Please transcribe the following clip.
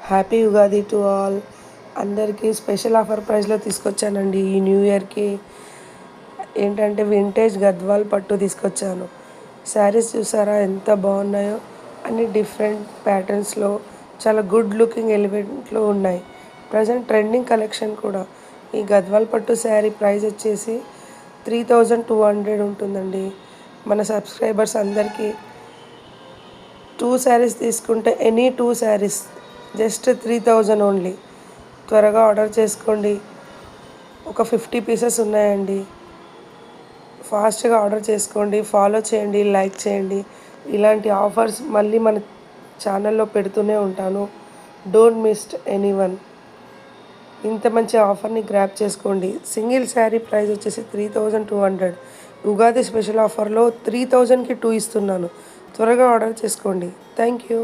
Happy Ugadi to all. అందరికీ special offer ప్రైస్లో తీసుకొచ్చానండి ఈ న్యూ ఇయర్కి. ఏంటంటే వింటేజ్ గద్వాల్ పట్టు తీసుకొచ్చాను. శారీస్ చూసారా ఎంత బాగున్నాయో, అన్ని డిఫరెంట్ ప్యాటర్న్స్లో చాలా గుడ్ లుకింగ్ ఎలిమెంట్లో ఉన్నాయి. ప్రజెంట్ ట్రెండింగ్ కలెక్షన్ కూడా. ఈ గద్వాల్ పట్టు శారీ ప్రైస్ వచ్చేసి 3200 ఉంటుందండి. మన సబ్స్క్రైబర్స్ అందరికీ 2 శారీస్ తీసుకుంటే ఎనీ 2 శారీస్ జస్ట్ 3000 ఓన్లీ. త్వరగా ఆర్డర్ చేసుకోండి. ఒక 50 పీసెస్ ఉన్నాయండి. ఫాస్ట్గా ఆర్డర్ చేసుకోండి, ఫాలో చేయండి, లైక్ చేయండి. ఇలాంటి ఆఫర్స్ మళ్ళీ మన ఛానల్లో పెడుతూనే ఉంటాను. Don't miss anyone. ఇంత మంచి ఆఫర్ని గ్రాప్ చేసుకోండి. సింగిల్ శారీ ప్రైస్ వచ్చేసి 3200. ఉగాది స్పెషల్ ఆఫర్లో 3000కి 2 ఇస్తున్నాను. త్వరగా ఆర్డర్ చేసుకోండి. Thank you.